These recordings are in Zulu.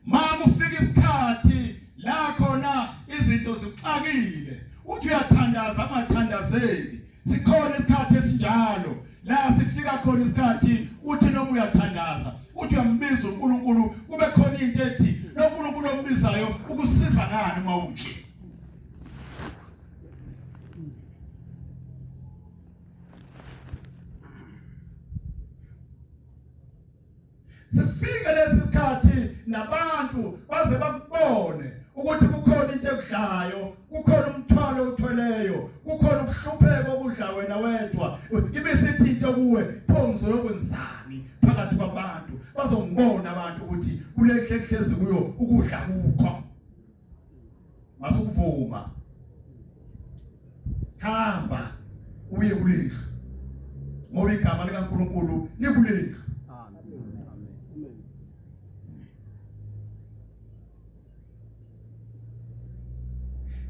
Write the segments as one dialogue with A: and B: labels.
A: Mama ufika isikhathi la khona izinto zixakile uthi uyathandaza amathandazeli sikhona isikhathi esinjalo la sifika khona isikhathi uthi noma uyathandaza uthi uyambiza uNkulunkulu kube khona into ethi noNkulunkulu ombizayo ukusiza ngani uma unje sifike lesikhathi nabantu baze bakubone ukuthi kukhona into ekudlayo kukhona umthwalo othweleyo kukhona ukuhlupheka okudla wena wedwa ibisithi into kuwe pho ngizokwenzani phakathi kwabantu bazongibona abantu ukuthi kulehle hlezi kuyo ukudla kukho masukuvuma hamba uye kulehle ngoba igama likaNkulunkulu likulehle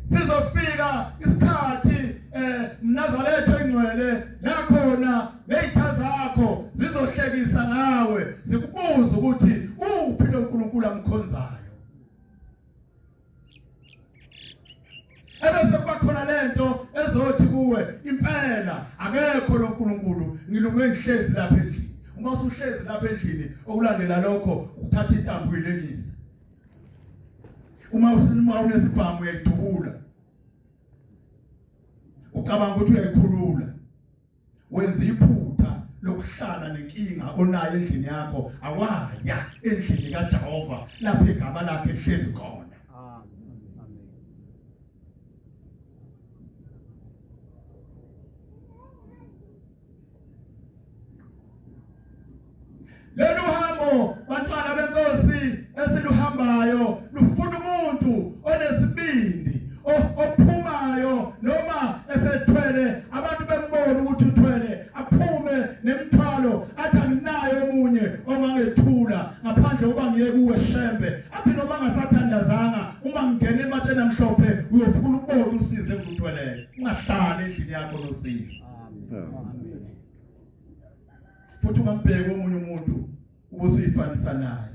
A: sizofika isikhathi Nazaretha engcwele la khona nezitha zakho zizohlekisa ngawe zikubuza ukuthi uphi lo uNkulunkulu amkhonzayo ebese kuba khona lento ezothi kuwe impela akekho lo uNkulunkulu ngilunge ngihlezi lapha endlini uma usuhlezi lapha endlini okulandela lokho ukuthatha intambo uyilekisa uma unesibhamu uyayidubula ucabanga ukuthi uyayikhulula wenza iphutha lokuhlala nenkinga onayo endlini yakho awaya endlini kaJehova lapho igama lakhe lihlezi khona amen lelo hambo bantwana benkosi esiluhambayo lufuna umuntu onesibindi ophumayo noma esethwele abantu bembona ukuthi uthwele aphume nemthwalo athi anginayo omunye ongangethula ngaphandle kuba ngiye kuwe shembe athi noma ngasathandazanga uma ngingena ematsheni amhlophe uyofuna ukubona usize ngikuthwelele ungahlali endlini yakho nosizi amen futhi ungambheki omunye umuntu ubusuyifanisa naye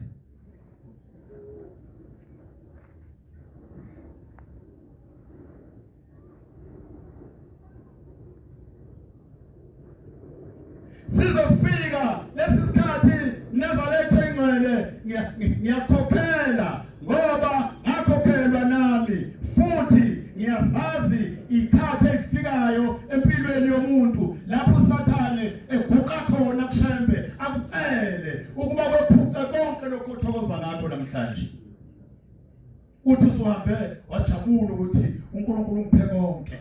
A: sizofika lesikhathi Nazaretha engcwele ngiyakhokhela ngoba ngakhokhelwa nami futhi ngiyazazi ikhathi efikayo empilweni yomuntu lapho uSathane eguqa khona kushembe akucele ukuba kwephuca konke lokho othokoza ngakho namhlanje uthi usuhambe wajabula ukuthi uNkulunkulu ungiphe konke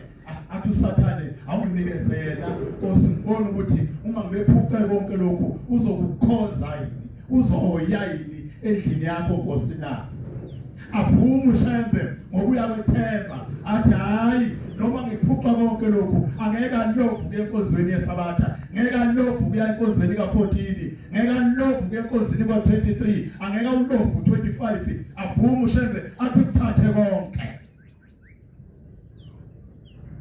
A: athi uSathane awunikezela Nkosi ngibona ukuthi uma ngibephuca konke lokhu uzokukhonza yini uzoya yini endlini yakho Nkosi na avume ushembe ngokuya kwethemba athi hayi noma ngiphuca konke lokhu angeke alovu enkonzweni yeSabatha ngeke alovu kuya enkonzweni ka14 ngeke alovu kuya enkonzweni ka23 angeke ulovu 25 avume ushembe athi kuthathe konke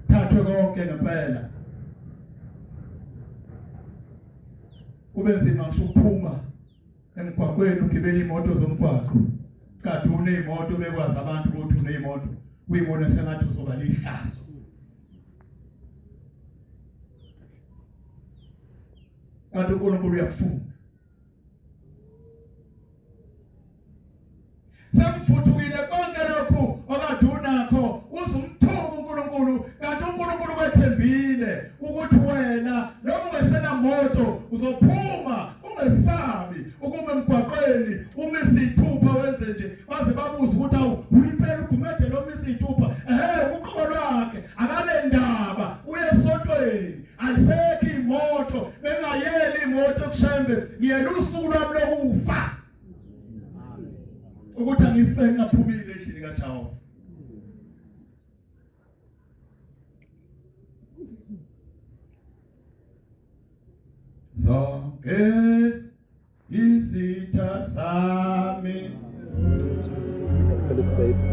A: thathwe konke ngempela kube nzima ngisho ukuphuma emgwaqweni ugibela imoto zomgwaqo kade uneimoto bekwazi abantu ukuthi uneimoto uyibona sengathi uzoba lihlazo kanti uNkulunkulu uyakufuna semfuthukile konke lokhu okade unakho uzumthuka uNkulunkulu kanti uNkulunkulu wethembile ukuthi wena noma ungesena moto uzophuma ungesabi ukube emgwaqweni umisithupha wenze nje baze babuza ukuthi awu uyiphela ugumede lo misithupha uqobo lwakhe akale ndaba uye esontweni alisekho imoto bengayeli imoto kushembe ngiyela usuku lwami lokufa ukuthi angife ngaphumile endlini kaJehova zonke izitha zami
B: the space.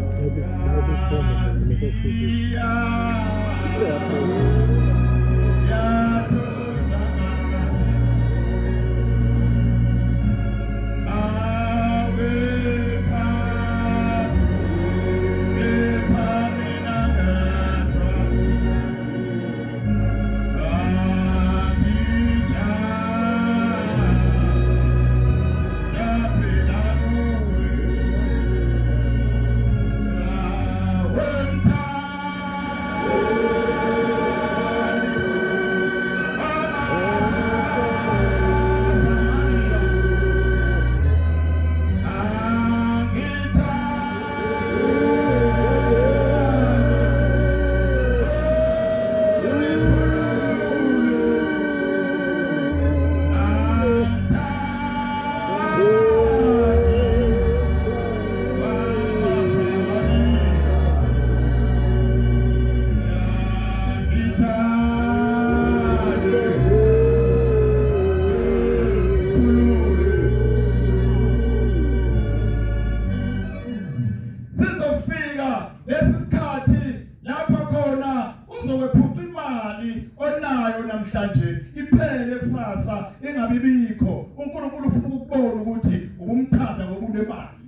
A: namhlanje iphele kusasa engabe bikho uNkulunkulu ufuna ukubona ukuthi ubumthanda ngoba unemali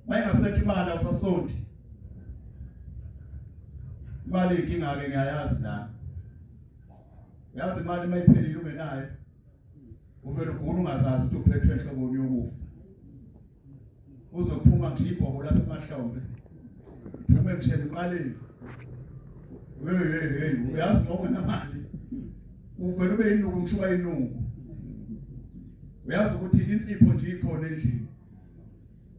A: mayengasekho imali awusasondi imali inkinga ke ngiyayazi la yazi imali mayiphelile ungenayo uvela ugula ungazazi ukuthi uphethwe enhloboni yokufa uzophuma nje ibhobo lapha emahlombe uphume nje eqaleni hey uyazi ngoba namali uvela ube inuku ngishuba inuku uyazi ukuthi insipho nje ikhona endlini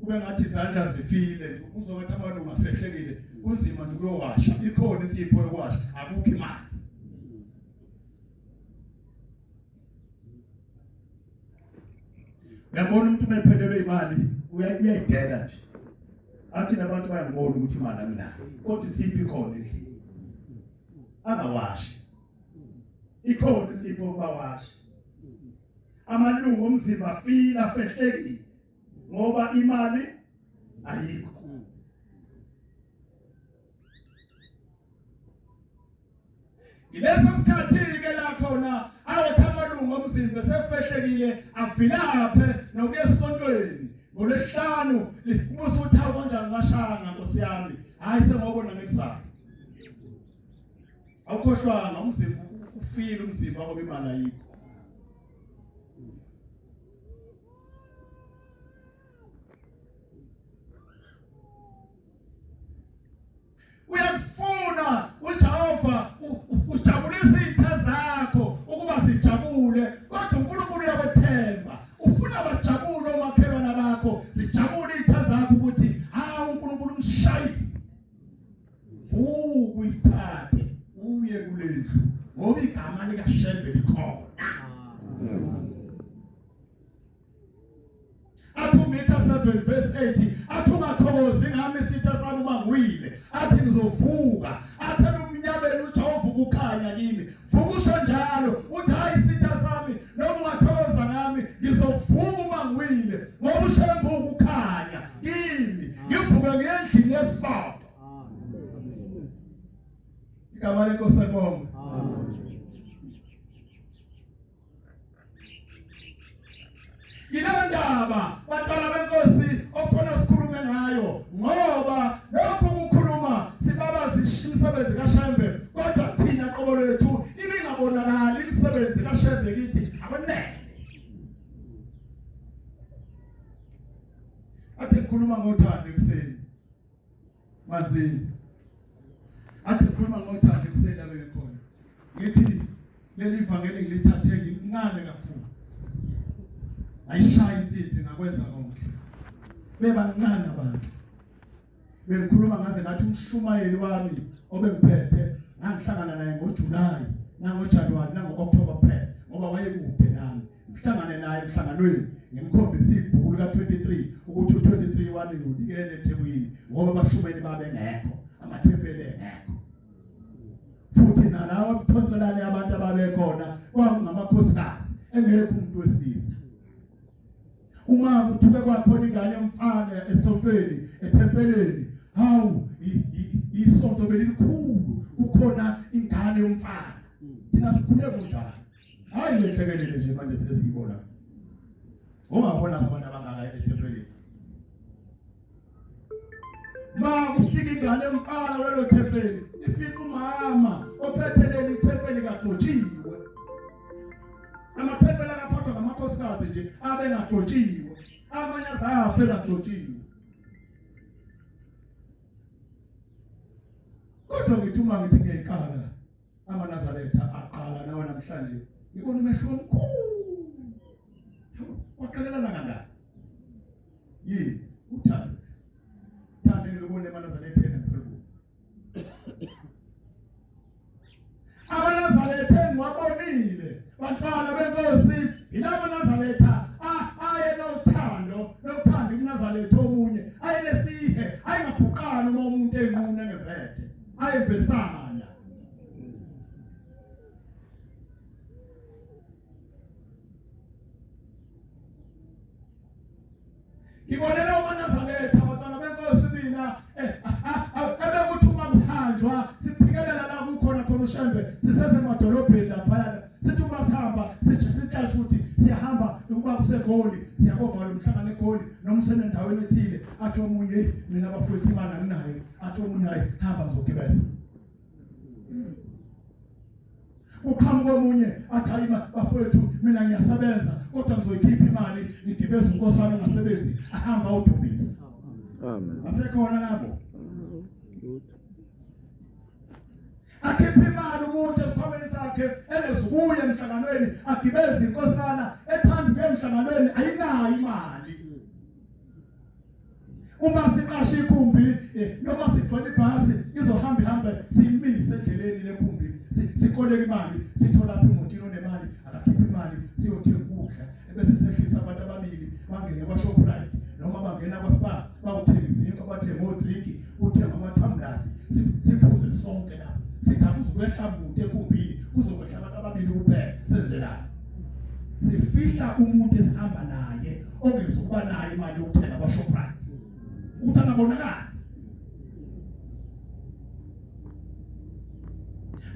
A: ube ngathi izandla zifile uzokuthi amalungu afehlekile kunzima nje ukuyowasha ikhona insipho yokwasha akukho imali yabona umuntu mephelelwe imali uyayidela nje athi nabantu bayangibona ukuthi imali anginayo kodwa insipho ikhona endlini angawashi ikhona insipho bawashi amalungu omzimba afila afehlekile ngoba imali ayikho ileso sikhathi ke la khona awethu amalungu omzimba sefehlekile avilaphe nokuya esontweni ngolesihlanu ubuso uthawu kanjani ngashanga Nkosi yami hayi sengobona ngekuzayo awukhohlwanga umzimba ufile umzimba ngoba imali ayikho uyafuna uJehova usijabulisa izitha zakho ukuba zijabule kodwa uNkulunkulu uyakwethemba ufuna bajabule omakhelwana bakho zijabule izitha zakho ukuthi uNkulunkulu umshayile uyithathe uye kulendlu ngoba igama likaShembe likhona athumika 7 verse 8 athumathokozi ngami isitha sami uma ngiwile athi ngizovuka aphela umnyabeni uJehova ukukhanya kimi vukusho njalo uthi hayi isitha sami noma ungathokoza ngami ngizovuka uma ngiwile ngoba uShembe ukukhanya kimi ngivuke ngendlini yesifo igama lenkosi libonge Ilandaba bantwana benkosi okufuna sikhulume ngayo ngoba lokho ukukhuluma sibaba zishimisebenzi kaShembe kodwa thina qobo lethu ibingabonakali imisebenzi kaShembe kithi abanele ade khuluma ngothando ekuseni manzini ade khuluma ngothando ekuseni abeke khona ngithi leli ivangeli ngilithathe ngincane kakhulu ayishayi insipho ngakwenza konke bebancane abantu bengikhuluma ngaze ngathi umshumayeli wami obengiphethe ngihlangana naye ngoJulayi nangoJanuwari nangoOctober phela ngoba wayekude nami ngihlangane naye emhlanganweni ngimkhombisa ibhuku ka23 ukuthi u23 wami unikele eThekwini ngoba abashumeli babengekho amathempeli engekho futhi nalawa abathonselane abantu ababekhona kwangamakhosikazi engekho umuntu wesilisa uma kuthuke kwakhona ingane yomfana esontweni ethempeleni hawu isonto belilikhulu kukhona ingane yomfana thina sikhule kunjani hayi lehlekelele nje manje sesiyibona ungabona abantu abangaka ethempeleni ma kufika ingane yomfana lelo thempeli ifika umama ophethelele ithempeli kaDotshiwe amathempeli akaphathwa ngamakhosikazi nje abengaDotshiwe amanye azafela Dotshiwe kodwa ngithuma ngithi ngiyayikhala amaNazaretha aqala nawe namhlanje ngibona umehlo omkhulu waqalelana kangaka yini uthando thande ngibone amaNazaretha engasebenzi amaNazaretha ngiwabonile bantwana benkosi ilabo Nazaretha aye nothando uNazaretha omunye ayelesihe ayingaphuqani uma umuntu enqune ngebhethe ayebesana ngibonela uNazaretha abantwana benkosi mina ebekuthi uma kuhanjwa siphikelela la kukhona ushembe siseze emadolobheni lapha sithi uma sihamba sithi futhi siyahamba ukuba kuseGoli siyakova lo mhlangano eGoli noma usenendaweni ethile athi omunye mina bafowethu imali anginayo athi omunye hayi hamba ngizogibeza uqhamuka omunye athi hayi bafowethu mina ngiyasebenza kodwa ngizoyikhipha imali ngigibeza inkosi yami ngasebenzi ahamba udumisa
B: Amen.
A: asekhona nabo akhipha imali umuntu esikhwameni sakhe enezukuye emhlanganweni agibeze inkosana ethanda emhlanganweni ayinayo imali uma siqasha ikhumbi noma sigcwele ibhasi izohamba siyimise endleleni lekhumbi sikoleka imali sithola lapha imotini onemali akakhipha imali siyothenga ukudla bese sehlisa abantu ababili bangene kwaShoprite noma bangena kwaSpar bawuthenga izinto bathenga odrink uthenga amathamblers siphuze sonke lapha sikhamuza kwehlambuthi ekhumbini kuzokwehla abantu ababili kuphela senzelana sifihla umuntu esihamba naye ongezukuba nayo imali yokuthenga kwaShoprite ukuthi angabonakala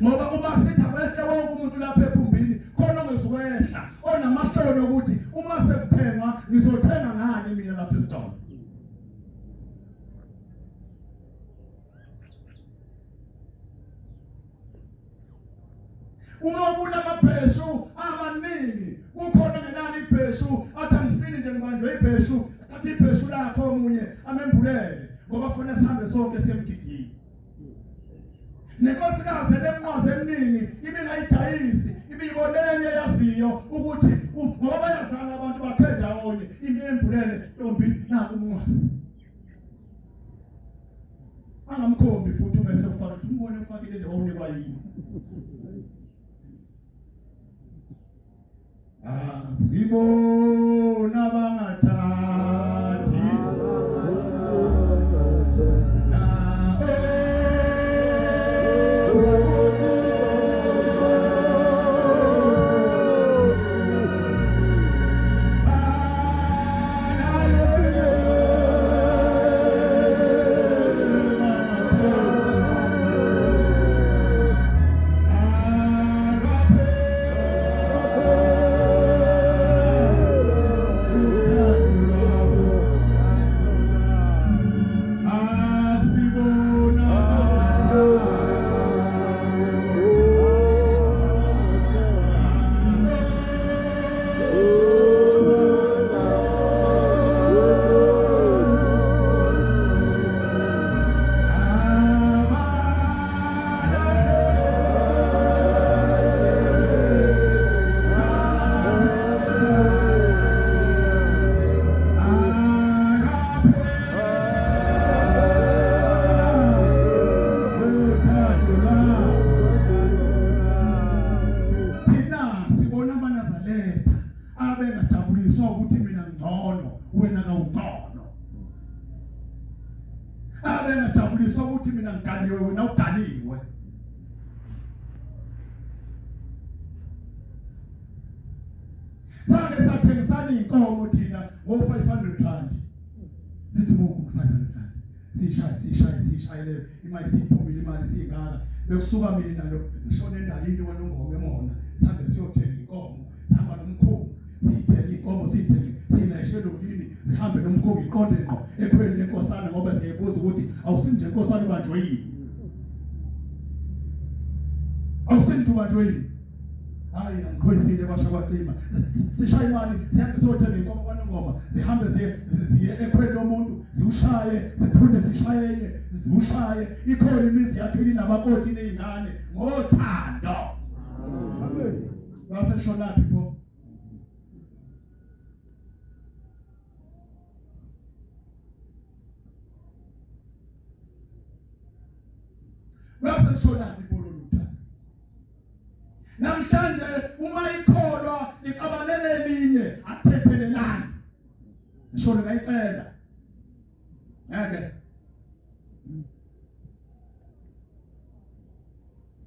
A: ngoba uma sithabehla wonke umuntu lapha ekhumbini khona ongezukwehla onamahlolo ukuthi uma sekuthengwa ngizothenga ngani mina lapha esitolo uma ubona amabheshu amaningi kukhona ngenani ibheshu athi angifini nje ngibanjwe ibheshu athi ibheshu lakho omunye amembulele ngoba kufanele sihambe sonke semgidini nenkosikazi enemnqwazi eminingi ibingayidayisi ibiyibonene yaziyo ukuthi ngoba bayazana abantu bakhe ndawonye imembulele ntombi naku umnqwazi angamkhombi futhi bese ufaka umbone ufakile nje wawunikwa yini sibona bangathathi bengajabuliswa ukuthi mina ngigaliwe wena ugaliwe. Sake sathengisana inkomo thina ngo500 rand. Sithi ngoku 500 rand. Sishayele imali siphumile imali singaka. Bekusuka mina lo ngishona endalini wena ungome emona. Sambe siyothenga inkomo, sihamba nomkhulu. Sithenga inkomo silayishe lolini, sihambe nomkhulu iqonde ngqo ekhweni lenkosana ngoba siyebuza ukuthi awusinje inkosana banjwe yini. Awusinje banjwe yini. Hayi angikhoyisile basha kwathima. Sishaya imali sihambe siyothenga inkomo kwanongoma, zihambe ziye ekhweni lomuntu, ziushaye, siphinde sishayele, ziushaye. Ikhona imizi yakhe inamakoti nezingane ngothando. Amen. Base shona people. Base shona people loluthando. Namhlanje uma ikholwa liqabanene elinye athethelelana. Ngisholo ngayicela. Ngeke.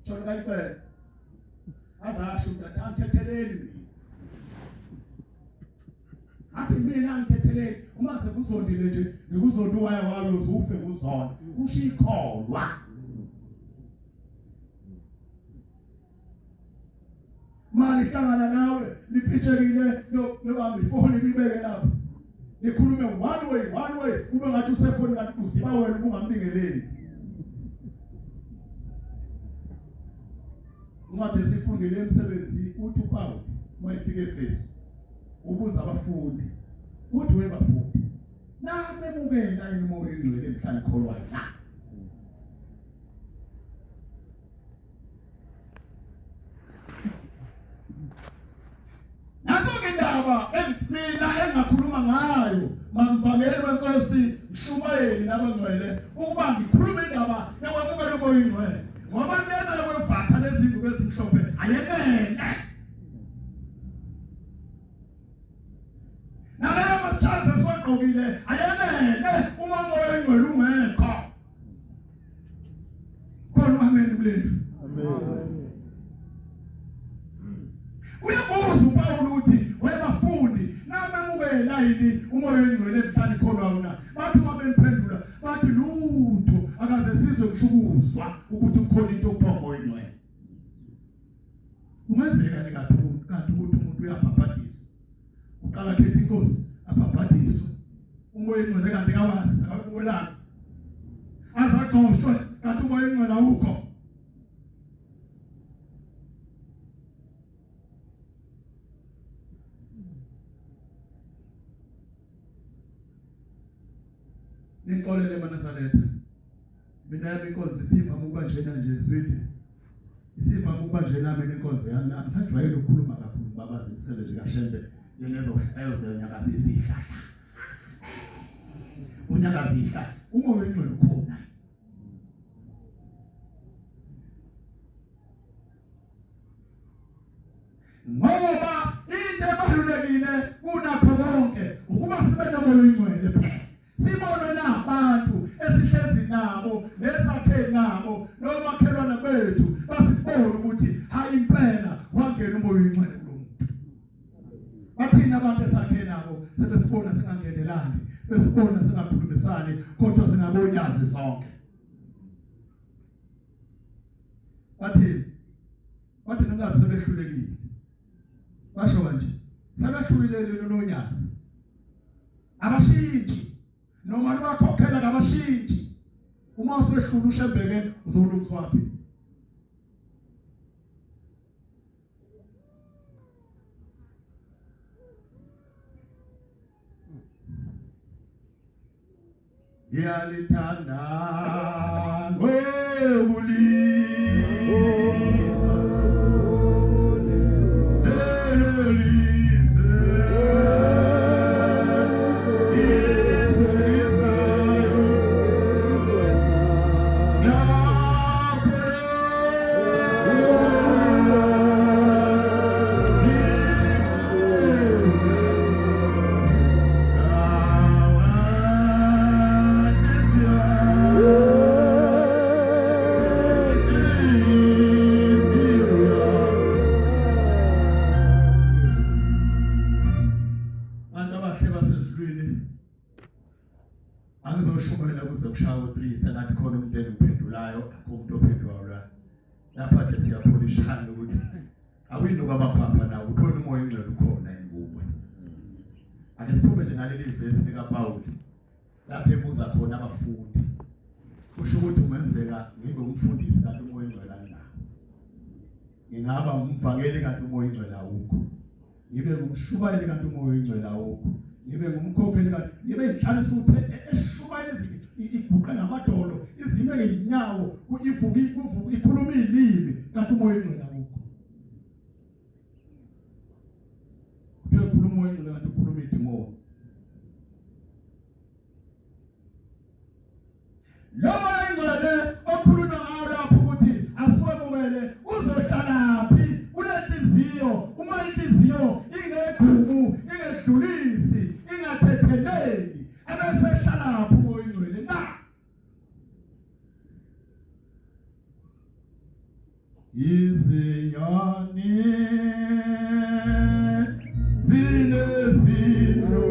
A: Ngisholo ngayicela. Azasho ukuthi angithetheleli mina. Athi mina angithetheleli uma sekuzondile nje ngikuzonda waya wayo uzufe kuzona. Kusho ikholwa. mali hlangana nawe liphithekile nobamba ifoni libeke lapha likhulume one way ube ngathi usefoni kanti uziba wena ungambingeleli Ngade sifundile emsebenzi uthi uPaul mayifike eFeso ubuza abafundi uthi webafundi nami mukela imoya engcwele emhlanje kholwayo na Indaba mina engakhuluma ngayo mamvangeli wenkosi Mshumayeli nabangcwele ukuba ngikhuluma indaba yokwamukela umoya ingcwele ngoba nena lokwevatha lezinto ezimhlophe ayenele naleyo machaza esiwagqokile ayenele uma umoya ingcwele ungekho khona amen kulethu amen uyabuza uPaul uthi webafundi namemukela yini umoya engcwele emhlanje kholwa wona bathi uma bemphendula bathi lutho akaze sizwe kushukuzwa ukuthi ukhona into okuthiwa umoya engcwele umenzeka nikathuni kanti ukuthi umuntu uyabhabhadiswa uqala khetha inkosi abhabhadiswa umoya engcwele kanti kawazi akakuwelanga azagcoshwe kanti umoya engcwele awukho Ninkolele eManazaretha mina yami inkonzo isivama ukuba njena nje sithi isivama ukuba njena mina inkonzo yami angisajwayele ukukhuluma kakhulu babazi imisebenzi kaShembe yenezo ayozonyakaza isihlahla unyakaza isihlahla umoya engcwele ukhona ngoba into ebalulekile kunakho konke ukuba sibe nomoya engcwele phela sibone nabantu esihlezi nabo nesakhe nabo nomakhelwana bethu basibone ukuthi hayi impela wangena umoya ingcwele kulomuntu bathina abantu esakhe nabo sebesibona singangenelani besibona singakhulumisani kodwa singabonyazi sonke bathi ningazi sebehlulekile basho kanje sebehlulekile nonyazi abashintshi noma lwakhokhela ngabashintshi uma usehlula uShembeke uzolungiswa wapi yalithanda ngobuli Angizoshumayela kuze kushawo 3 sengathi khona umuntu engiphendulayo akho umuntu ophendula lapha nje siyapholishana ukuthi awuyinuka abaphapha nawo uthona umoya engcwele ukhona enguwe ake siphume nje ngaleli verse likaPaul lapha ebuza khona abafundi kusho ukuthi ungenzeka ngibe umfundisi kanti umoya engcwele anginawo ngingaba umvangeli kanti umoya engcwele awukho ngibe ngumshubayeli kanti umoya engcwele awukho ngibe ngumkhokheli kanti ngibe inhlalo suthe eshubayeli iguqa ngamadolo izime ngenyawo ivuka ikhuluma ilimi kanti umoya engcwele awukho ukhuluma umoya engcwele kanti ukhuluma idimoni lo moya engcwele okhuluma ngawo lapho ukuthi asiwemukele uzohlalaphi unenhliziyo uma inhliziyo ingegubu ingedlulisi ingathetheleli ebesehlalaphi umoya engcwele na izinyoni zinezindlu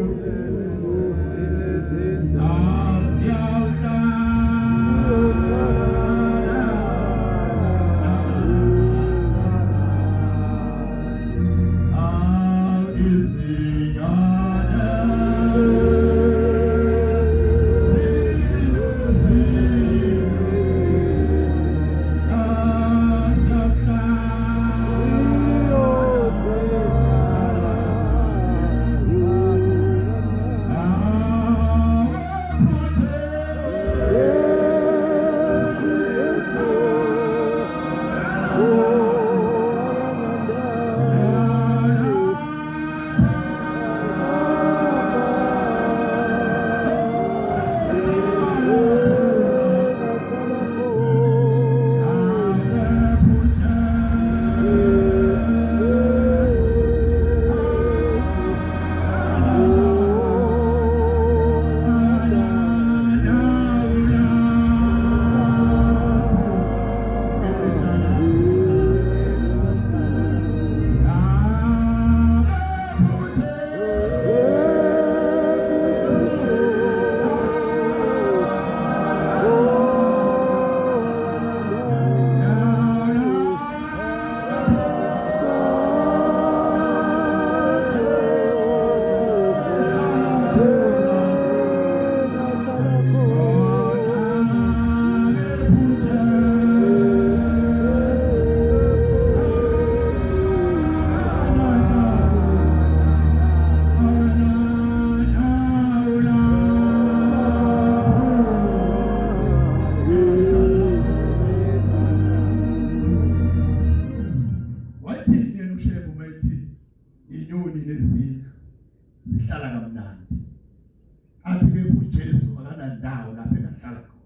A: uJesu akanandawo lapha engahlala khona.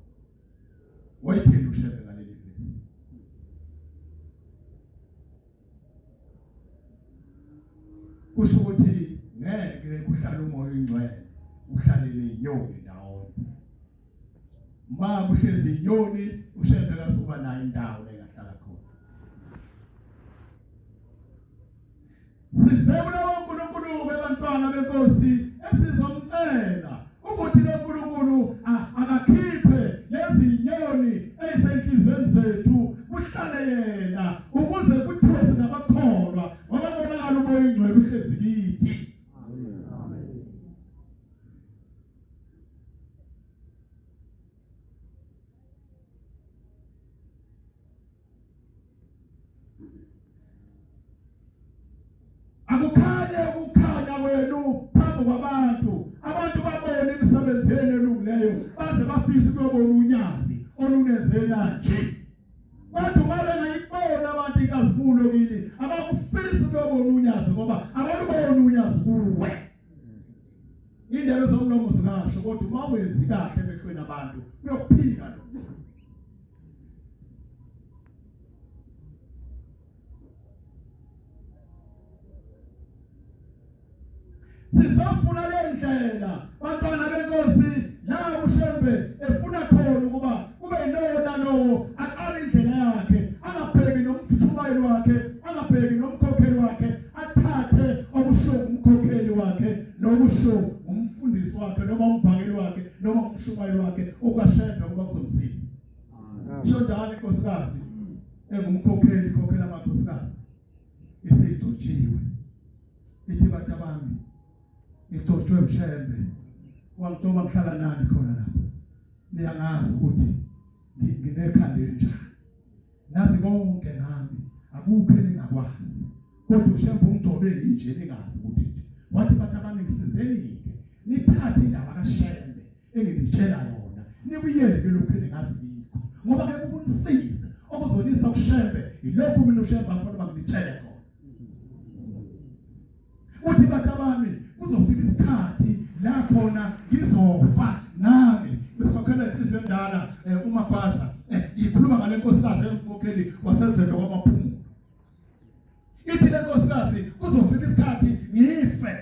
A: Wayithini ushebe ngaleli vesi? Kusho ukuthi ngeke kuhlale umoya oyingcwele uhlale nenyoni ndawonye. Uma uhlezi inyoni ushebe kazuba nayo indawo la engahlala khona. Sivela uNkulunkulu bebantwana benkosi esizomcela ukuthi lo Nkulunkulu akakhiphe lezi nyoni ezisenhlizweni zethu kuhlale yena ukuze kuthiwe singabakholwa ngoba bonakala umoya oyingcwele uhlezi kithi. Amen. Akukhanya ukukhanya wenu phambi kwabantu, abantu babone imisebenzi yenu elungileyo baze bafise ukubona unyazi olunenzela nje. Bathi uma bengayibona abantu inkazimulo kini abakufisi ukubona unyazi ngoba abalubona unyazi kuwe. Indebe zomlomo zingasho kodwa uma wenzi kahle emehlweni abantu kuyophika lo. Sizofuna le ndlela bantwana benkosi la ushembe efuna khona ukuba kube yilona lowo aqala indlela yakhe angabheki nomfuthumayeli wakhe angabheki nomkhokheli wakhe athathe okusho umkhokheli wakhe nokusho umfundisi wakhe noma umvangeli wakhe noma umshumayeli wakhe okwashembe ngoba kuzomsiza. Isho njalo inkosikazi engumkhokheli ikhokhela amakhosikazi iseyigcotshiwe ithi bantu bami ngithothwe ushembe wangitoba ngihlala nani khona lapho niyangazi ukuthi nginekhanda elinjani nazi konke ngami akukho engingakwazi kodwa ushembe ungithobe nje ningazi ukuthi wathi bantu abami ngisizeni nithathe indaba kaShembe engitshela yona nibuyele lokho engazi yikho ngoba ke kubunisize okuzonisa uShembe ilokhu mina uShembe afuna bangitshele khona uthi bantu abami kuzofika isikhathi la khona ngizofa nami besikhokhela inhliziyo endala uMabaza ikhuluma ngale nkosikazi emkhokheli wasezelo kwamaphumulo. Ithi le nkosikazi kuzofika isikhathi ngife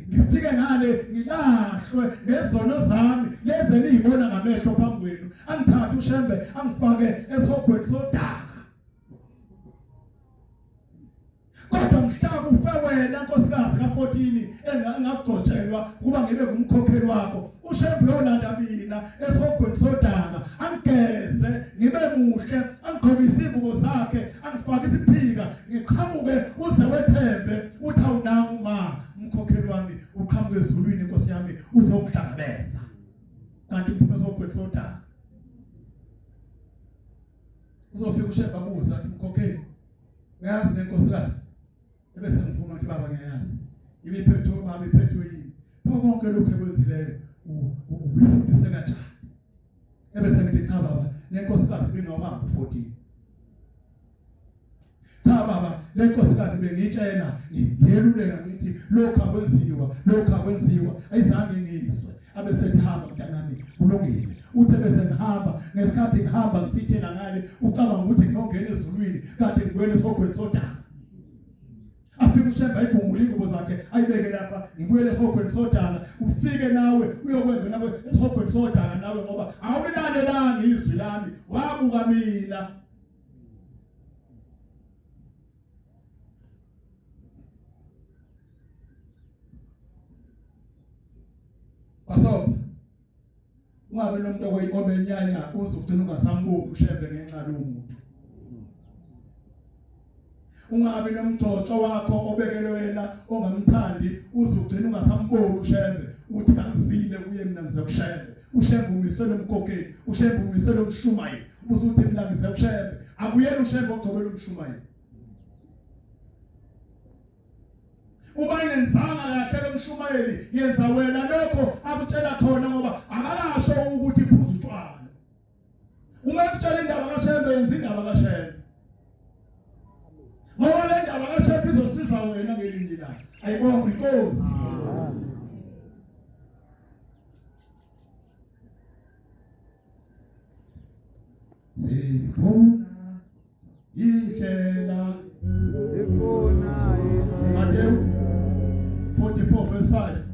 A: ngifike ngale ngilahlwe ngezono zami leze niyibona ngamehlo phambi kwenu angithathe uShembe angifake esogweni sodaka. Kodwa mhlaba ufe wena nkosikazi ka14 engagcotshelwa kuba ngibe ngumkhokheli wakho uShembe yolanda mina esogweni sodaka angigeze ngibe muhle angigqokise izingubo zakhe angifake isiphika ngiqhamuke uze wethembe uthi awunanga uma umkhokheli wami uqhamuke ezulwini inkosi yami uzongihlangabeza kanti imphume esogweni sodaka. Uzofika uShembe abuza athi mkhokheli uyazi lenkosikazi ebese ngifuna ukuthi baba ngiyazi imiphetho baba iphetho yini pho konke lokho ekwenzileyo ubifundise kanjani ebese ngithi cha baba lenkosikazi bengawahamba 14 cha baba lenkosikazi bengitshela ngiyeluleka ngithi lokho akwenziwa ayizange ngizwe abese thamba mntanami kulungile uthi bese ngihamba ngesikhathi ngihamba ngisithela ngale ucabanga ukuthi ngiyongena ezulwini kanti ngibuyele esogweni sodaka. Afike uShembe ayigumule ingubo zakhe ayibeke lapha ngibuyele esogweni sodaka ufike nawe uyokwenza nawe esogweni sodaka nawe ngoba awulilalelanga izwi lami wabuka mina. Basoba ungabe nomuntu oyikombenyanya uzugcina ungasamboni uShembe ngenxa lomuntu. Ungabe nomthotsho wakho obekele wena ongamthandi uzugcina ungasamboni uShembe uthi angivile kuye mina ngize kuShembe. uShembe umisele umkhokheli uShembe umisele umshumayeli ubusuthi mina ngize kuShembe akuyena uShembe ogcobela umshumayeli. Uma ingenzanga kahle lomshumayeli yenza wena lokho akutshela khona ngoba akalasho ukuthi iphuzu utshwala. Uma utshela indaba kaShembe yenza indaba kaShembe. Ngoba le ndaba kaShembe izosiza wena ngelinye ilanga. Ayibonge inkosi. sifuna indlela Matthew 44 verse 5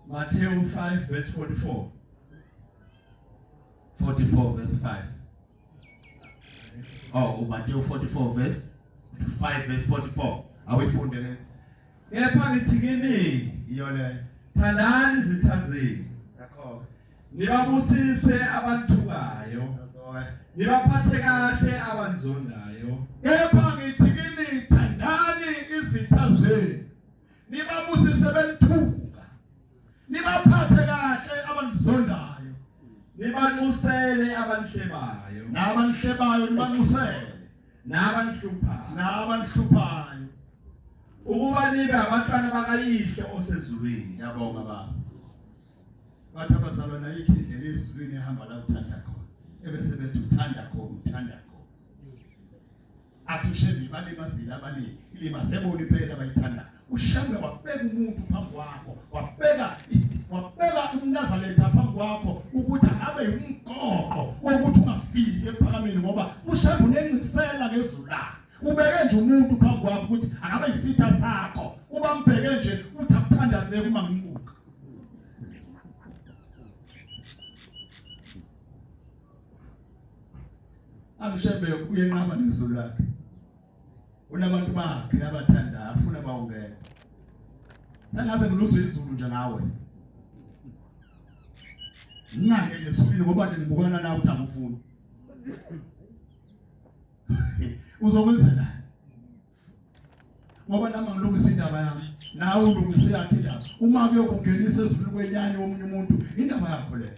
C: Matthew 5 verse 44.
A: 44 verse 5. Oh, Matthew 44 verse 5 verse 44. Awifunde le.
C: Kepha ngithi kini,
A: Iyo le.
C: thandani izitha zenu,
A: Yakho.
C: nibabusise abathukayo, nibaphathe kahle abanizondayo.
A: Kepha ngithi kini thandani izitha zenu. Nibabusise belithuka. Nibaphathe kahle abanizondayo.
C: Nibanxusele abanihlebayo,
A: Nabanihlebayo nibanxusele.
C: nabanihluphanayo,
A: Nabanihluphanayo.
C: ukuba nibe abantwana bakaYihlo osezulwini.
A: Ngiyabonga baba. Bathi abazalwana ayikho indlela ezulwini ehamba la uthanda khona. Ebese bethi uthanda khona, uthanda khona. Akushebi balimazile abaningi. Ilimaze bona iphela bayithanda. Ushambe wabeka umuntu phambi kwakho, wabeka umnazaletha phambi kwakho ukuthi akabe umgoqo wokuthi ungafiki ephakameni ngoba ushambe unencisela ngezulu lakhe. Ubeke nje umuntu phambi kwakho ukuthi akabe isitha sakho. Uba mbheke nje uthi akuthandazeke uma ngimuka. Amshebe uyenqaba nezulu lakhe. Unabantu bakhe abathanda afuna bawungena. Sengaze ngiluzwe izulu nje ngawe. Ngingangene esulwini ngoba nje ngibukana nawe uthi angifuni. Uzokwenza ngoba nami ngilungisa indaba yami nawe ulungise yakhe indaba. Uma kuyokungenisa ezulu kwenyani womunye umuntu indaba yakho le.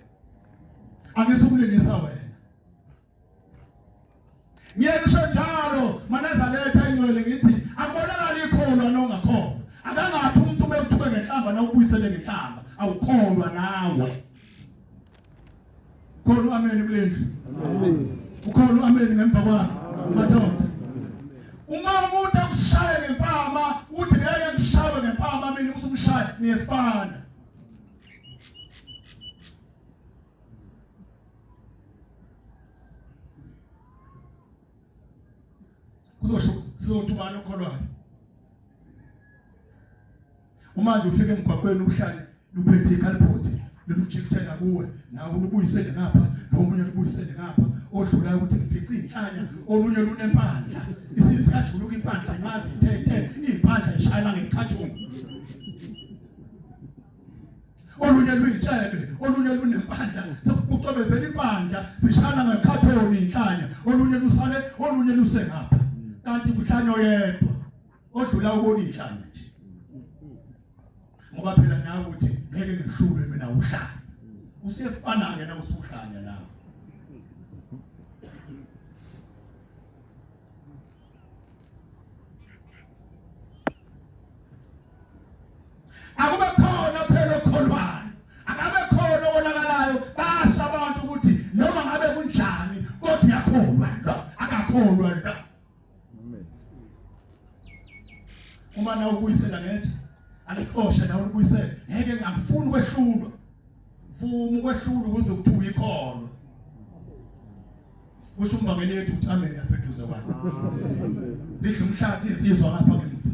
A: Angisukulungisa wena. Ngiyesho njalo manazaletha ingcwele ngithi akubonakala ikholwa nongakholwa. Akangathi umuntu bekuthuke ngehlamba na ubuyisele ngehlamba awukholwa nawe. Khona amen kulendlu. Amen. Ukhona amen ngemva kwami. Madoda. Uma umuntu akushaya ngempama uthi ngeke ngishawe ngempama mina usumshaya niyefana. Sizothubana ukholwayo. Uma nje ufike emgwaqweni uhlale luphethe ikhalibhothi lujikithela kuwe nawe ubuyisele ngapha nomunye ubuyisele ngapha odlula ukuthi ngifice inhlanya olunye lunempandla isizikhathuluka impandla imazi ithethe impandla ishayela ngekhathuni olunye luyitshebe olunye lunempandla sokucobezela impandla zishana ngekhathoni inhlanya olunye lusale olunye lusengapha kanti kuhlanya oyedwa odlula ubona inhlanya nje ngoba phela nawe uthi ngeke ngihlube mina uhlanya usefana ke na usuhlanya nawe akube khona phela okholwayo akabe khona olakalayo basha abantu ukuthi noma ngabe kunjani kodwa uyakholwa lo akakholwa lo uma na ubuyisela ngethe alikhosha na ubuyisela ngeke ngakufuni kwehlulwa mfumo kwehlulwa ukuze kuthiwe ikholwa kusho umvangeli yethu uthi amen lapha eduze kwakhe zidle umhlathi izizwa ngapha ngemuva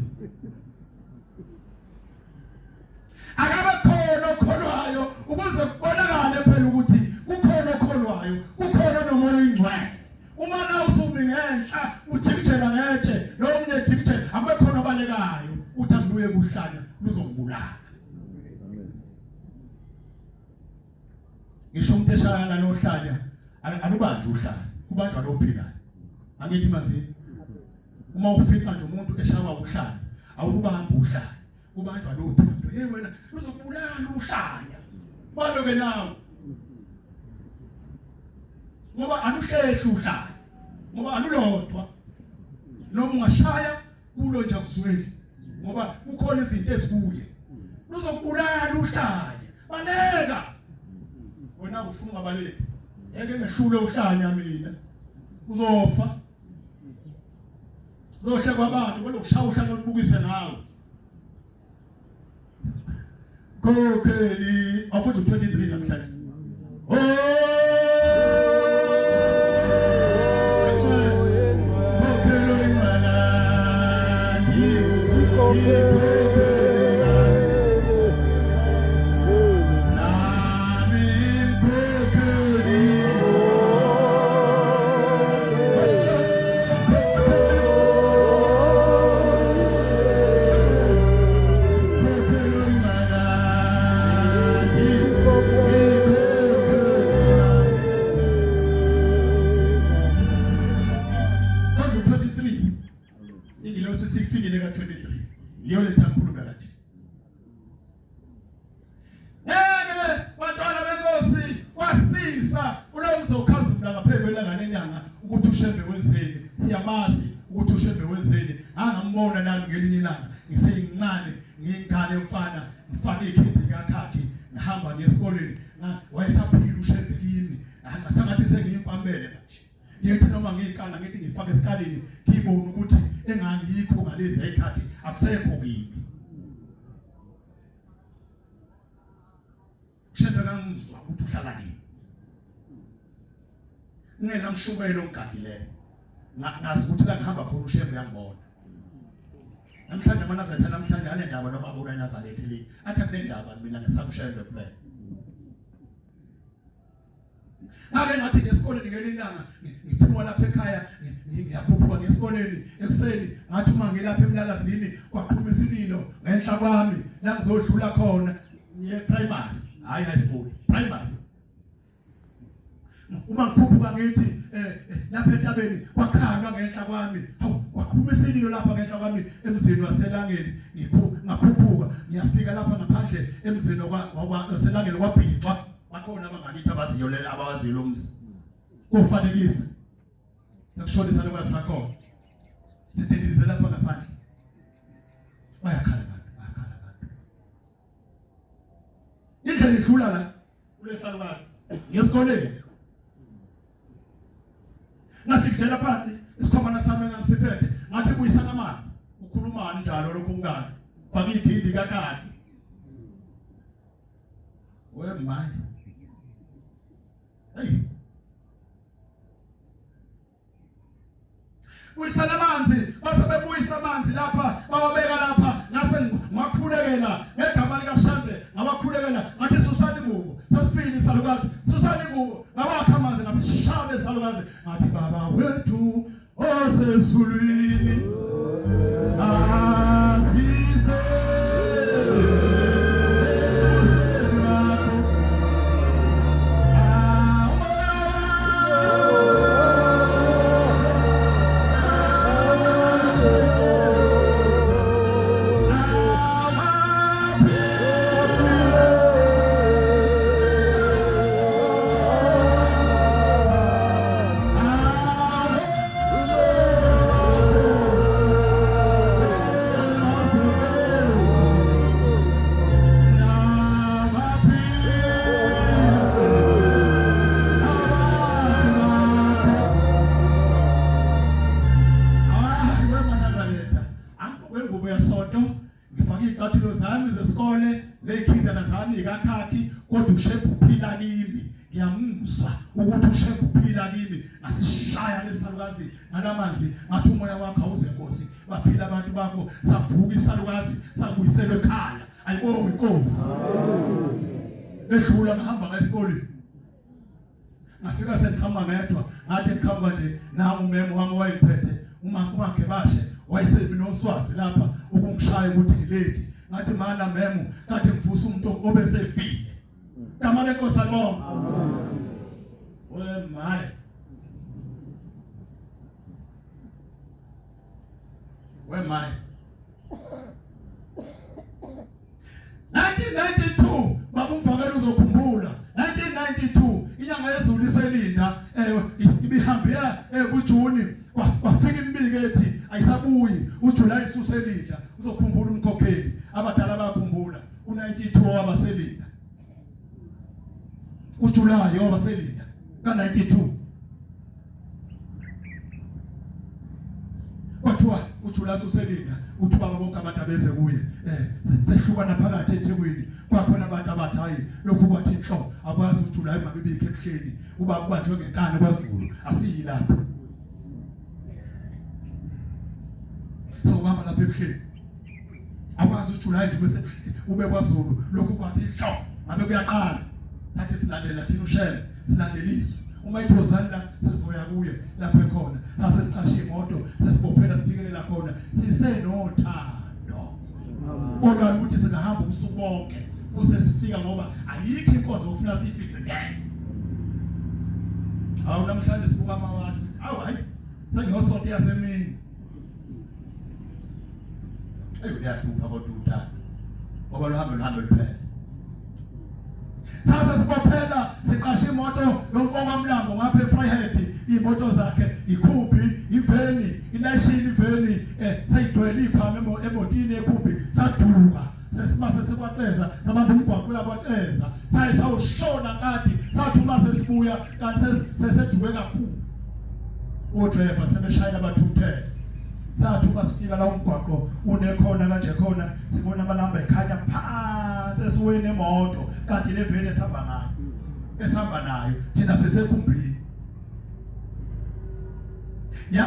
A: akabe khona okholwayo ukuze kubonakale phela ukuthi kukhona okholwayo kukhona nomoya oyingcwele uma na usumi ngenhla ujikijela ngetshe nomnye ejikijela akube khona obalekayo uthi angibuye kuhlanya luzongibulala ngisho umuntu eshayana nohlanya alubanje uhlanya kubanjwa lophilayo angithi manje uma ufica nje umuntu eshawa uhlanya awulubamba uhlanya kubanjwa lophilayo hey wena luzokubulala uhlanya baloke nawe ngoba anuhlehla uhlanya ngoba anulodwa noma ungashaya kulo nje akuzweli ngoba kukhona izinto ezikuye luzokubulala uhlanya baleka wena ufuna ngabaleki ngeke ngehlule uhlanya mina uzofa uzohla kwabantu kwelokushaya uhlanya olubukise ngawe kokheli abuthi 23 namhlanje Ngishubelo ngigadileyo ngazi ukuthi la ngihamba khona ushembe yangibona namhlanje manazetha namhlanje ane ndaba noma abona eNazaretha le athi kule ndaba mina ngesamshembe kuphela ngake ngathi ngesikoleni ngelilanga ngiphuma lapha ekhaya ngiyaphuphuka ngesikoleni ekseni ngathi uma ngilapha emlalazini kwaqhuma isililo ngenhla kwami la ngizodlula khona ngiye primary hayi high school primary uma ngiphuphuka ngithi lapha entabeni wakhalwa ngenhla kwami waqhuma isililo lapha ngenhla kwami emzini waselangeni ngaphuphuka ngiyafika lapha ngaphandle emzini waselangeni kwabhixwa bakhona abangakithi abaziyolela abawaziyo lo mzi kufanekise sekushonisa lokwasakhona sidendize lapha ngaphandle bayakhala abantu indlela idlula la kulesalukazi ngesikoleni ngathi ngijela phansi isikhomana sami engangisiphethe ngathi buyisana amanzi ukhulumani njalo lokho ngani faka igidi kakade wemayi hey buyisana amanzi base bebuyisa amanzi lapha bawabeka lapha ngase ngakhulekela ngegama lika Shambe ngabakhulekela wengubo yasonto ngifake izicathulo zami zesikole lekhindana zami ikakhakhi kodwa ushephu uphila kimi ngiyamuzwa ukuthi ushephu uphila kimi ngasishaya lesalukazi ngalamanzi ngathi umoya wakho awuze Nkosi baphila abantu bakho savuka isalukazi sabuyiselwe ekhaya ayibonge Inkosi edlula ngihamba ngesikoleni ngafika sengikhamba ngedwa ngathi ngikhamba nje nami umemo wami wayiphethe umakhe bashe wayesebinoswazi lapha ukungishaya ukuthi ngileti ngathi mana memo kade ngivusa umuntu obesefile kama leNkosi alibonga we my 1992 babumfakela uzokhumbula 1992 inyanga yezulu iselinda ibihambela kuJuni wafika imibiko ethi ayisabuyi uJuly isuselinda uzokhumbula umkhokheli abadala bakhumbula u92 wabaselinda uJuly wabaselinda ka92 kwathiwa uJuly isuselinda uthi baba bonke abantu abeze kuye sehlukana phakathi eThekwini kwakhona abantu abathayi lokhu kwathi inhlo akwazi uJuly mabibike ebuhleni uba kubanjwe ngenkani kwaZulu asiyilapha so kwaba lapha ebuhleni akwazi uJuly bese ube kwaZulu lokhu kwathi inhlo ngabe kuyaqala sathi silandela thina uShele silandelizwe uma ithozani la sizoya kuye lapha ekhona sathe siqashe imoto sesibophela sifikelela khona sisenothando kodwa ukuthi singahamba ubusuku bonke kuze sifika ngoba ayikho inkonzo ofuna siyifice ngeke awu namhlanje sibuka amawasi awu hayi sengiyosonto yasemini uyahlupa kodwa uthando ngoba luhambe liphela sasa sibophela siqashe imoto yomfoko omlambo ngapha eFryhead imoto zakhe ikhuphi iveni ilashini iveni sayigcwele ikhama emotini ekhuphi saduka sesimase sikwateza sabamba umgwaqo yakwateza sayisawushona kathi sathuma sesibuya kanti seseduke kakhulu odriver sebeshayela bathuthela sathuma sifika la umgwaqo unekhona kanje khona sibona amalamba ekhanya phansi esiweni emoto kanti le vele esihamba nayo thina sesekhumbini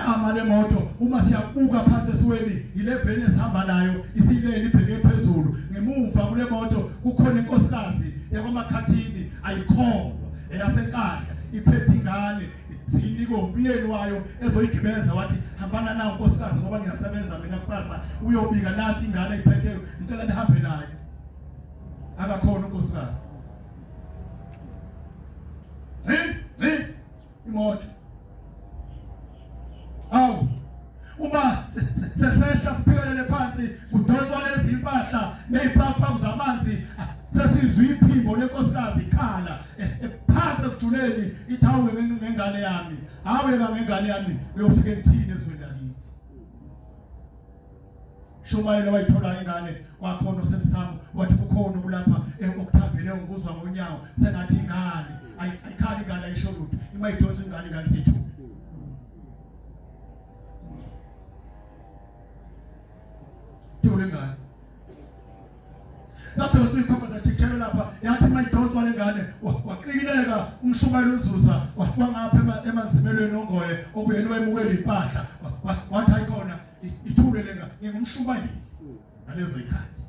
A: ama le moto uma siyabuka phansi esiweni ile vele esihamba nayo isileli ibheke phezulu ngemuva kule moto kukhona inkosikazi yakwaMakhathini ayikholwa eyasenkandla iphethe ingane siyinika umpiyeni wayo ezoyigibeza wathi hambana nayo nkosikazi ngoba ngiyasebenza mina kusasa uyobika nathi ingane iphetheyo ngicela nihambe nayo akakhona unkosikazi imoto awu uma sesehla siphelele phansi kudonswa lezi impahla nezipapa zamanzi sesizwe iphimbo lenkosikazi ikhala phansi kujuleni ithawe ngengane yami aweka ngengane yami uyofika emthini ezweni lakithi Shumayelo wayithola ingane kwakhona usemsamo wathi kukhona kulapha okuthambile ngikuzwa ngonyawo sengathi ingane ayikhali ingane ayisho lutho ima idonsa ingane sithu ngane Zaphela ikhomba zathikthela lapha yathi mayidonswa lengane waqikileka umshumayelo uzuza wangapha emanzimelweni ongoye okuyena wayemukela impahla wathi ayikhona ithule lenga ngingumshumayeli ngalezo ikhathi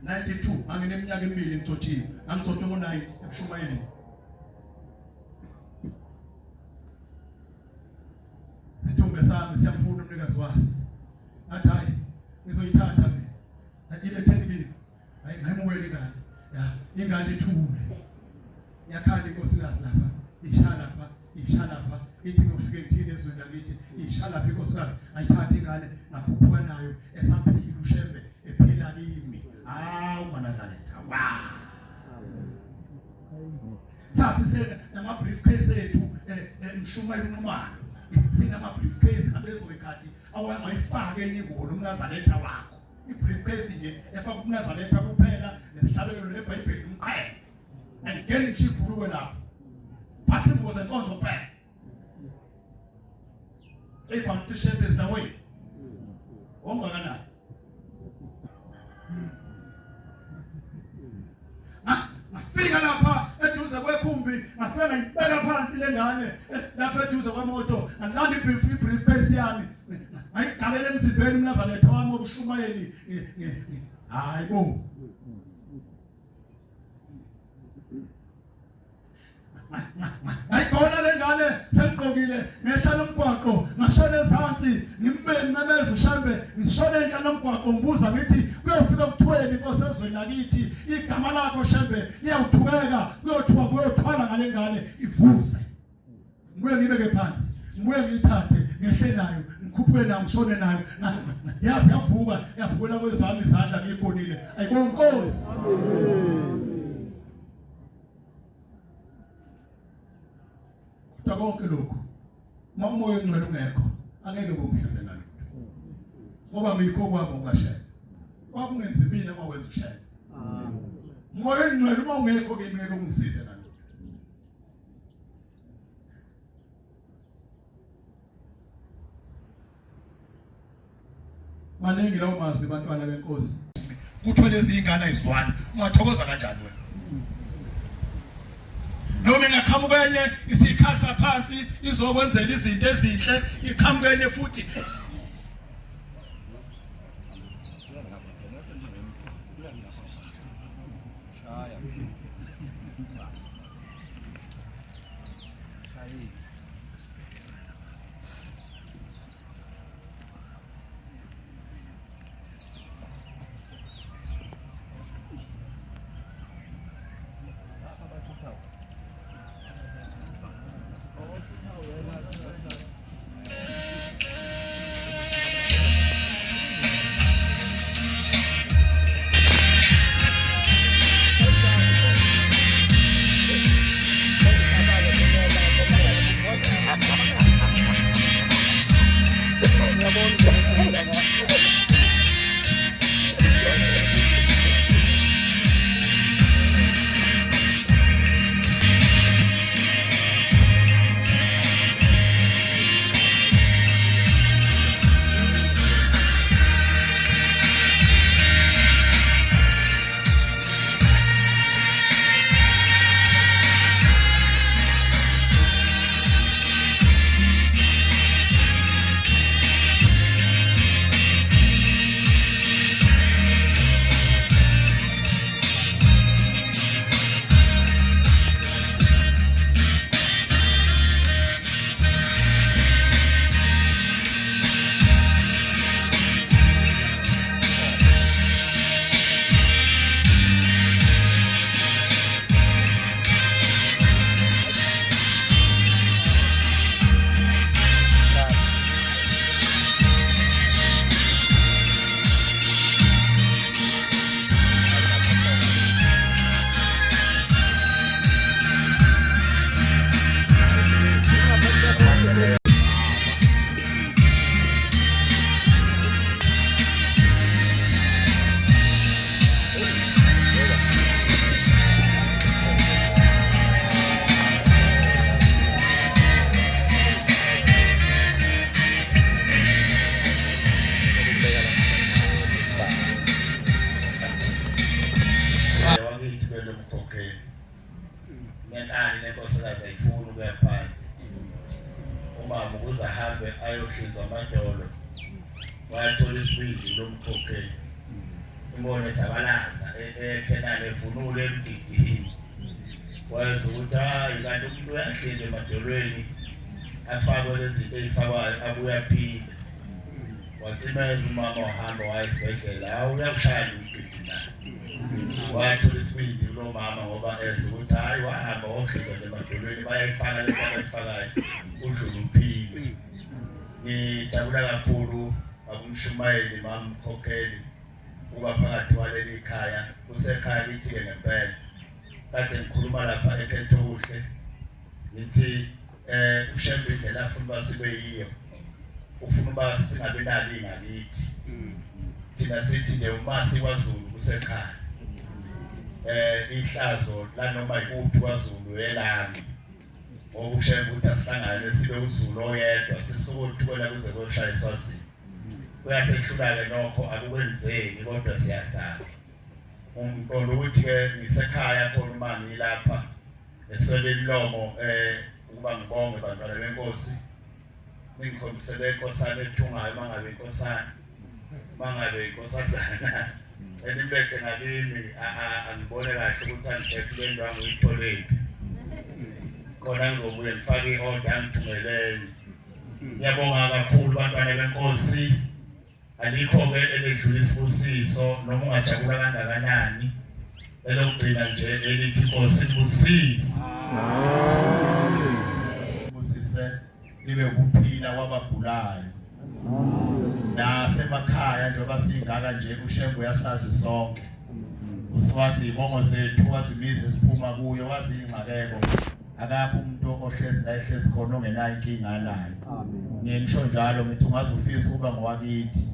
A: 92 ngangineminyaka emibili ngithotshiwe ngangithotshe ngo90 ebushumayeleni Sithombe sami siyamfuna umnikazi waso ngathi hayi ngizoyithatha mina ile theni hayi ngayimukela ingane ya ingane ithule yakhala inkosikazi lapha ishala lapha ithi ngofika ekuthini ezweni lakithi ishala lapha inkosikazi ayithatha ingane ngakhuphuka nayo esaphila uShembe ephila kimi uManazaretha sasisena nama briefcase ethu emshumayelo uNomalo sinama briefcase ngalezo ikhathi awayifake enye ingubo noMnazaretha wakho ibriefcase nje efaka uMnazaretha kuphela nesihlabelelo leBhayibheli umqhele angene chibhuluwe lapho phathi ingubo zenkonzo kuphela ebantu shepherds nawe ongakanani ngafika lapha eduze kwekhumbi ngafika ngibeka phansi lengane lapha eduze kwemoto ngilanda briefcase yami ngayigabela emzimbeni umnazaletha wami obushumayeli hayibo ayigona lengane sengqokile ngehlala umgwaqo ngashona ezantsi ngimbeni nameza ushambe ngishona enhlala umgwaqo ngibuza ngithi kuyofika kuthweni inkosi ezweni lakithi igama lakho shembe liyawuthukeka kuyothwala ngale ngane ivuze ngibuye ngibeke phansi ngibuye ngiyithathe ngehle nayo ngikhuphe nayo ngishone nayo yavukela kwezami izandla ngiyigonile ayibonke inkosi konke lokho mamoya engcwele ungekho angeke kungisize ngalutho ngoba mikho kwabo ungashaya kwakungenzi mina mawenza ukushaya moya engcwele uma ungekho ke ngeke kungisize ngalutho maningi lawo mazwi bantwana benkosi kuthiwa lezi ingane ayizwani ungathokoza kanjani wena noma engaqhamuka enye isikhasa phansi izokwenzela izinto ezinhle iqhamuka enye futhi ayohlinzwa amadolo wathola isibindi lomkhokheli imbone sabalaza ekhenana evunule emdidini wayenza ukuthi hayi kanti umuntu uyahlinzwa emadolweni afakwe lezinto ezifakwayo abuya phinda wacimeza umama wahamba waya esibhedlela uyakushaya umdidini wathola isibindi lo mama ngoba eza ukuthi hayi wahamba wohlinzwa emadolweni bayayifaka le bayifakayo udlula uphinde ngijabula kakhulu akumshumayeli mama mkhokheli uba phakathi waleli ikhaya usekhaya lithi ke ngempela kade ngikhuluma lapha eKhethokuhle ngithi ushembile la ufuna basibe yiyo ufuna ba singabe nali ngakithi thina sithi nje umasi kwaZulu kusekhaya ihlazo la noma ikuphi kwaZulu elami ngokushemba ukuthi asihlangane sibe uZulu oyedwa sisukuthi kwela kuze koshaya iswazini
D: kuyasehlula-ke nokho akukwenzeki kodwa siyazama. Umqondo ukuthi ke ngisekhaya khona uma ngilapha esweleni lomo ukuba ngibonge bantwana benkosi ningikhombisele inkosana ethungayo mangabe inkosana mangabe inkosazana elibeke ngakimi angibone kahle ukuthi angijethule indwangu uyitholephi khona ngizobuye ngifake i-order angithumelele. Ngiyabonga kakhulu bantwana benkosi. Alikho-ke eledlula isibusiso noma ungajabula kangakanani elokugcina nje elithi Nkosi ibusise. Ibusise libe ukuphila kwabagulayo nasemakhaya njengoba singaka nje uShembu uyasazi sonke. Usiwazi ibongo zethu wazi imizi esiphuma kuyo wazi ingxakeko akapho umuntu ohlezi la ehlezi khona ongenayo inkinga nayo. Ngisho njalo ngithi ungaze ufise ukuba ngowakithi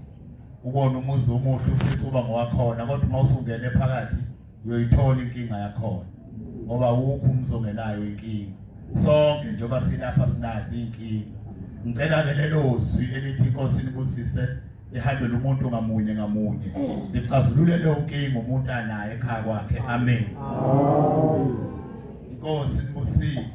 D: ubona umuzi omuhle ufisa ukuba ngowakhona kodwa uma usungene phakathi uyoyithola inkinga yakhona ngoba ukho umzongenayo inkinga. Sonke njengoba silapha sinazi inkinga. Ngicela lelo zwi elithi Nkosi ibusise ihambele umuntu ngamunye ngamunye liqazulule leyo nkinga umuntu anayo ekhaya kwakhe. Amen. Inkosi ibusise.